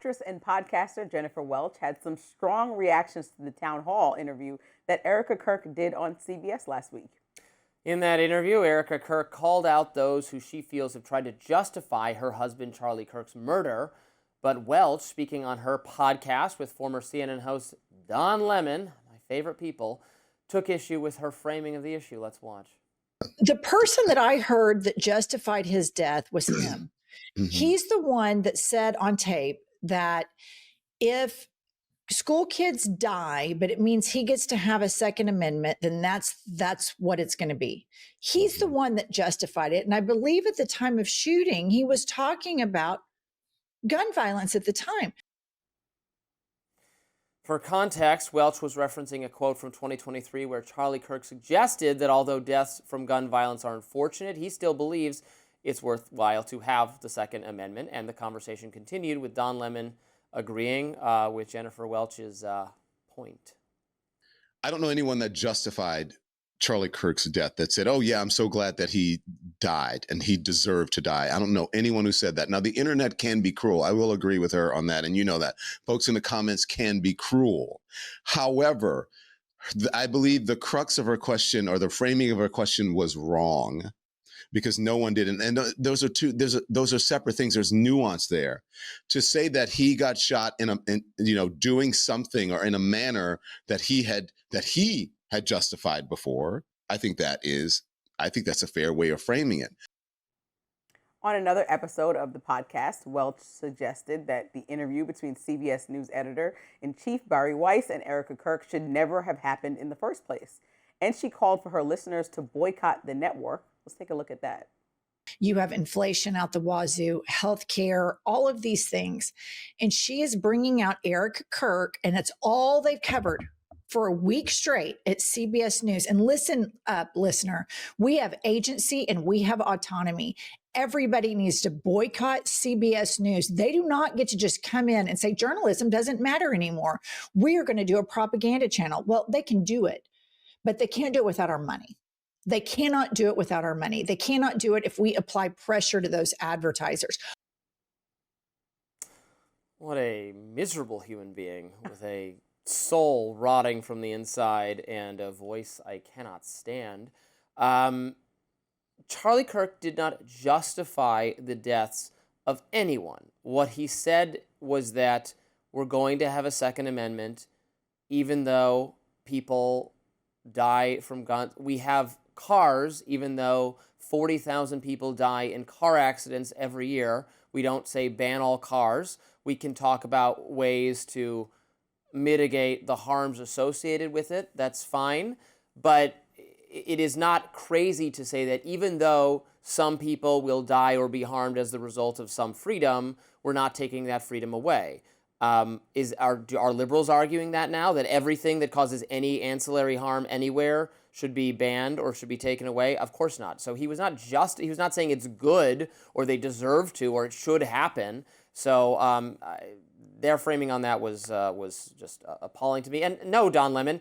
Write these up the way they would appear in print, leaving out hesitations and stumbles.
Actress and podcaster Jennifer Welch had some strong reactions to the town hall interview that Erica Kirk did on CBS last week. In that interview, Erica Kirk called out those who she feels have tried to justify her husband Charlie Kirk's murder. But Welch, speaking on her podcast with former CNN host Don Lemon, my favorite people, took issue with her framing of the issue. Let's watch. The person that I heard that justified his death was him. He's the one that said on tape that if school kids die, but it means he gets to have a Second Amendment, then that's what it's going to be. He's the one that justified it. And I believe at the time of shooting, he was talking about gun violence at the time. For context, Welch was referencing a quote from 2023 where Charlie Kirk suggested that although deaths from gun violence are unfortunate, he still believes it's worthwhile to have the Second Amendment. And the conversation continued with Don Lemon agreeing with Jennifer Welch's point. I don't know anyone that justified Charlie Kirk's death that said, oh, yeah, I'm so glad that he died and he deserved to die. I don't know anyone who said that. Now, the internet can be cruel. I will agree with her on that. And you know that. Folks in the comments can be cruel. However, I believe the crux of her question or the framing of her question was wrong because no one did. And those are separate things. There's nuance there. To say that he got shot in doing something or in a manner that he had justified before, I think that's a fair way of framing it. On another episode of the podcast, Welch suggested that the interview between CBS News editor-in-chief Barry Weiss and Erica Kirk should never have happened in the first place. And she called for her listeners to boycott the network. Let's take a look at that. You have inflation out the wazoo, healthcare, all of these things. And she is bringing out Erica Kirk, and it's all they've covered for a week straight at CBS News. And listen up, listener, we have agency and we have autonomy. Everybody needs to boycott CBS News. They do not get to just come in and say journalism doesn't matter anymore. We are going to do a propaganda channel. Well, they can do it, but they can't do it without our money. They cannot do it without our money. They cannot do it if we apply pressure to those advertisers. What a miserable human being with a soul rotting from the inside and a voice I cannot stand. Charlie Kirk did not justify the deaths of anyone. What he said was that we're going to have a Second Amendment, even though people die from guns. We have cars, even though 40,000 people die in car accidents every year. We don't say ban all cars. We can talk about ways to mitigate the harms associated with it. That's fine. But it is not crazy to say that even though some people will die or be harmed as the result of some freedom, we're not taking that freedom away. Are liberals arguing that now, that everything that causes any ancillary harm anywhere should be banned or should be taken away? Of course not. So he was not saying it's good or they deserve to or it should happen. So their framing on that was just appalling to me. And no, Don Lemon,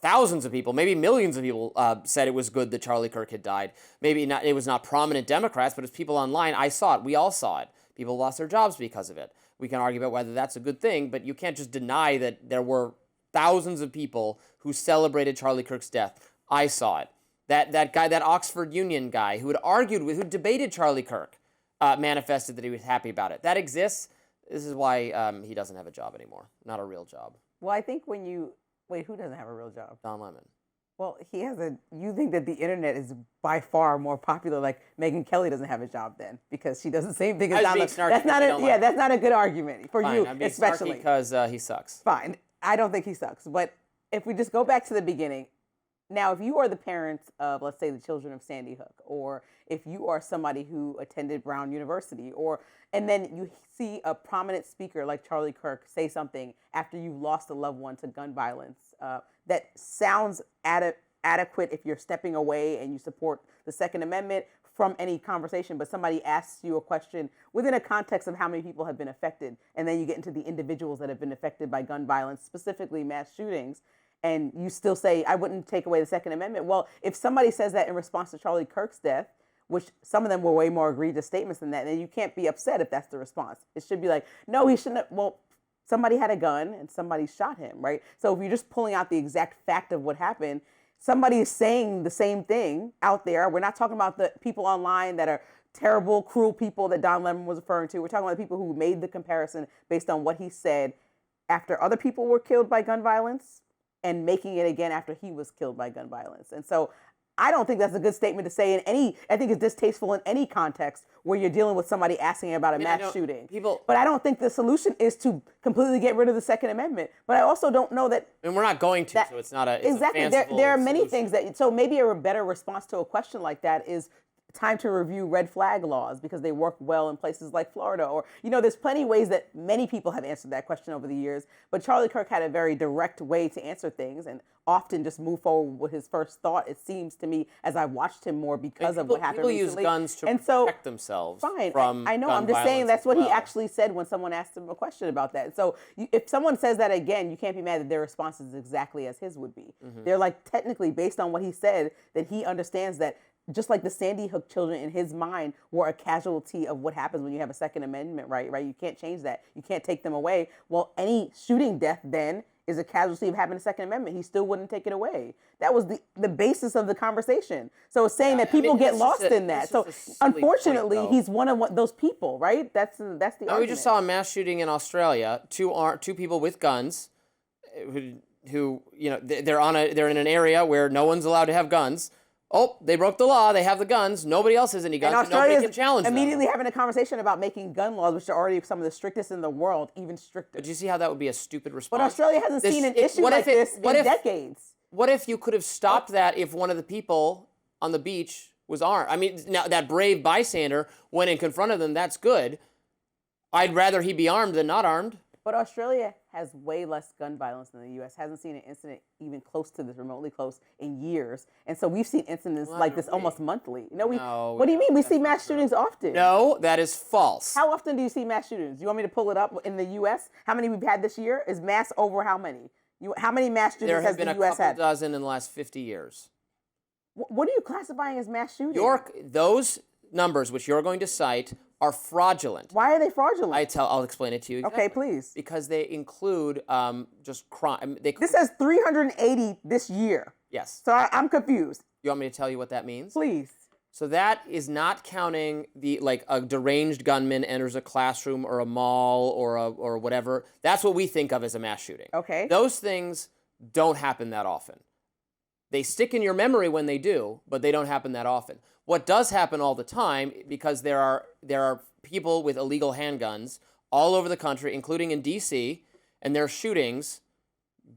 thousands of people, maybe millions of people said it was good that Charlie Kirk had died. Maybe not. It was not prominent Democrats, but it's people online. I saw it. We all saw it. People lost their jobs because of it. We can argue about whether that's a good thing, but you can't just deny that there were thousands of people who celebrated Charlie Kirk's death. I saw it. That guy, that Oxford Union guy who who debated Charlie Kirk, manifested that he was happy about it. That exists. This is why he doesn't have a job anymore. Not a real job. Well, I think wait, who doesn't have a real job? Don Lemon. Well, you think that the internet is by far more popular, like Megyn Kelly doesn't have a job then because she does the same thing as Don Lemon. That's not a good argument for you, I'm being especially. Because he sucks. Fine. I don't think he sucks. But if we just go back to the beginning, now, if you are the parents of, let's say, the children of Sandy Hook, or if you are somebody who attended Brown University, and then you see a prominent speaker like Charlie Kirk say something after you've lost a loved one to gun violence that sounds adequate if you're stepping away and you support the Second Amendment from any conversation, but somebody asks you a question within a context of how many people have been affected, and then you get into the individuals that have been affected by gun violence, specifically mass shootings, and you still say, I wouldn't take away the Second Amendment. Well, if somebody says that in response to Charlie Kirk's death, which some of them were way more egregious statements than that, then you can't be upset if that's the response. It should be like, no, he shouldn't have. Well, somebody had a gun and somebody shot him, right? So if you're just pulling out the exact fact of what happened, somebody is saying the same thing out there. We're not talking about the people online that are terrible, cruel people that Don Lemon was referring to. We're talking about the people who made the comparison based on what he said after other people were killed by gun violence and making it again after he was killed by gun violence. And so I don't think that's a good statement to say in any, I think it's distasteful in any context where you're dealing with somebody asking about a mass shooting. But I don't think the solution is to completely get rid of the Second Amendment. But I also don't know that. And we're not going to, so it's not a, it's exactly. A fanciful there are many solution. things that, so maybe a better response to a question like that is time to review red flag laws because they work well in places like Florida. Or, there's plenty of ways that many people have answered that question over the years. But Charlie Kirk had a very direct way to answer things and often just move forward with his first thought, it seems to me, as I watched him more because of what happened recently. People use guns to protect themselves fine, from I know, gun I'm just saying that's what well. he actually said when someone asked him a question about that. So if someone says that again, you can't be mad that their response is exactly as his would be. They're like, technically, based on what he said, that he understands that just like the Sandy Hook children in his mind were a casualty of what happens when you have a Second Amendment right? You can't change that. You can't take them away. Well, any shooting death then is a casualty of having a Second Amendment. He still wouldn't take it away. That was the basis of the conversation. So it's saying that people get lost in that. So unfortunately, he's one of those people, right? That's the argument. We just saw a mass shooting in Australia. Two people with guns who they're in an area where no one's allowed to have guns. Oh, they broke the law. They have the guns. Nobody else has any guns. And Nobody can challenge them. Immediately having a conversation about making gun laws, which are already some of the strictest in the world, even stricter. But you see how that would be a stupid response? But Australia hasn't seen an issue like this in decades. What if you could have stopped that if one of the people on the beach was armed? I mean, now that brave bystander went and confronted them. That's good. I'd rather he be armed than not armed. But Australia has way less gun violence than the U.S. Hasn't seen an incident even close to this, remotely close, in years. And so we've seen incidents like this almost monthly. What do you mean? We see mass shootings often. No, that is false. How often do you see mass shootings? You want me to pull it up in the U.S.? How many we've had this year? Is mass over how many? How many mass shootings has the U.S. had? There have been a couple dozen in the last 50 years. What are you classifying as mass shootings? Those numbers, which you're going to cite, are fraudulent. Why are they fraudulent? I'll explain it to you exactly. Okay, please. Because they include just crime. This says 380 this year. Yes. So I'm confused. You want me to tell you what that means? Please. So that is not counting a deranged gunman enters a classroom or a mall or whatever. That's what we think of as a mass shooting. Okay. Those things don't happen that often. They stick in your memory when they do, but they don't happen that often. What does happen all the time, because there are people with illegal handguns all over the country, including in D.C., and there are shootings,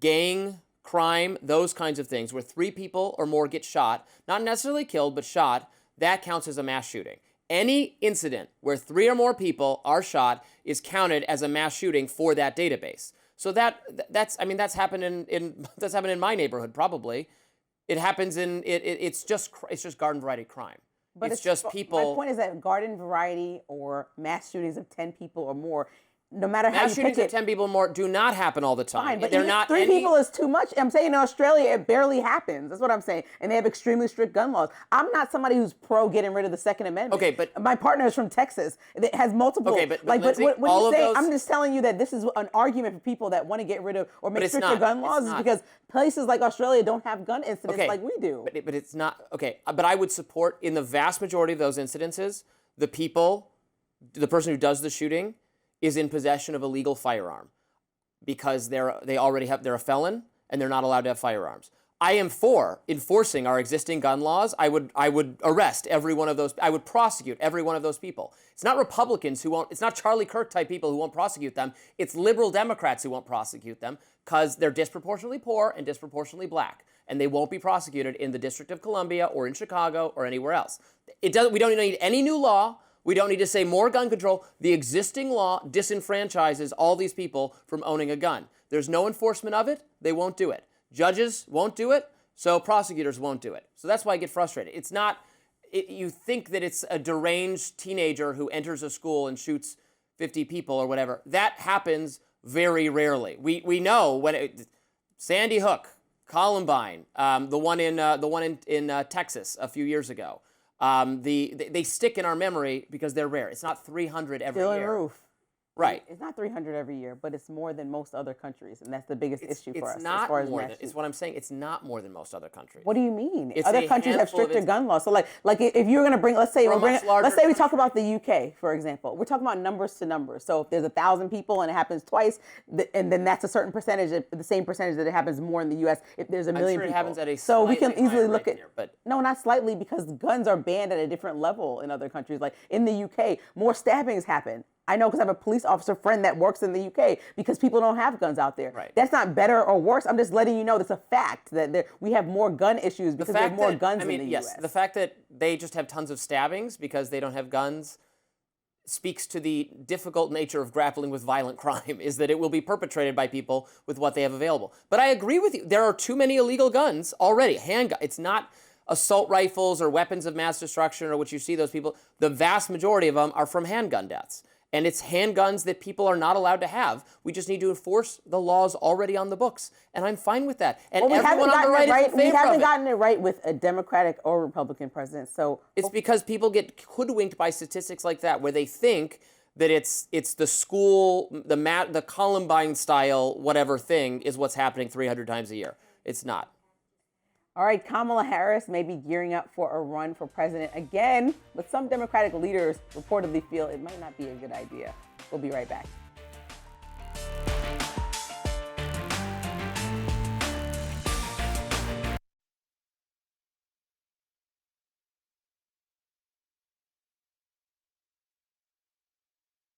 gang, crime, those kinds of things, where 3 people or more get shot, not necessarily killed, but shot, that counts as a mass shooting. Any incident where 3 or more people are shot is counted as a mass shooting for that database. So that's happened in my neighborhood probably. It happens it's just garden variety crime. But it's just people. My point is that garden variety or mass shootings of 10 people or more, no matter how you mass shootings pick of 10 people or more do not happen all the time. Fine, but they're not 3 people is too much. I'm saying in Australia it barely happens. That's what I'm saying. And they have extremely strict gun laws. I'm not somebody who's pro getting rid of the Second Amendment. Okay, but my partner is from Texas. It has multiple. Okay, but Lindsay, what all you of saying? those, I'm just telling you that this is an argument for people that want to get rid of or make stricter not. gun laws, is because places like Australia don't have gun incidents like we do. But it's not okay. But I would support in the vast majority of those incidences, the person who does the shooting is in possession of a legal firearm because they're a felon and they're not allowed to have firearms. I am for enforcing our existing gun laws. I would arrest every one of those. I would prosecute every one of those people. It's not Republicans who won't. It's not Charlie Kirk type people who won't prosecute them. It's liberal Democrats who won't prosecute them because they're disproportionately poor and disproportionately black, and they won't be prosecuted in the District of Columbia or in Chicago or anywhere else. We don't need any new law. We don't need to say more gun control. The existing law disenfranchises all these people from owning a gun. There's no enforcement of it. They won't do it. Judges won't do it, so prosecutors won't do it. So that's why I get frustrated. It's not, you think that it's a deranged teenager who enters a school and shoots 50 people or whatever. That happens very rarely. We know when Sandy Hook, Columbine, the one in Texas a few years ago. They stick in our memory because they're rare. It's not 300 every Dylan year. Roof. Right. It's not 300 every year, but it's more than most other countries, and that's the biggest issue for us. It's not as far as more than, mass it's what I'm saying. It's not more than most other countries. What do you mean? It's Other a countries have handful of stricter gun laws. So like if you're going to bring, let's say For a much larger we talk about the UK, for example. We're talking about numbers to numbers. So if there's 1,000 people and it happens twice, and then that's a certain percentage, the same percentage that it happens more in the US. If there's a million sure it people, happens at a so we can slightly easily higher look rate at here, but no, not slightly, because guns are banned at a different level in other countries. Like in the UK, more stabbings happen. I know because I have a police officer friend that works in the UK because people don't have guns out there. Right. That's not better or worse. I'm just letting you know that's a fact that we have more gun issues because we have more guns in the US. The fact that they just have tons of stabbings because they don't have guns speaks to the difficult nature of grappling with violent crime, is that it will be perpetrated by people with what they have available. But I agree with you. There are too many illegal guns already. Handgun. It's not assault rifles or weapons of mass destruction or what you see those people. The vast majority of them are from handgun deaths. And it's handguns that people are not allowed to have. We just need to enforce the laws already on the books. And I'm fine with that. And Well, everyone on the right is in favor we haven't of it. gotten it right with a Democratic or Republican president. So It's because people get hoodwinked by statistics like that, where they think that it's the school, the Columbine style whatever thing is what's happening 300 times a year. It's not. all right, Kamala Harris may be gearing up for a run for president again, but some Democratic leaders reportedly feel it might not be a good idea. We'll be right back.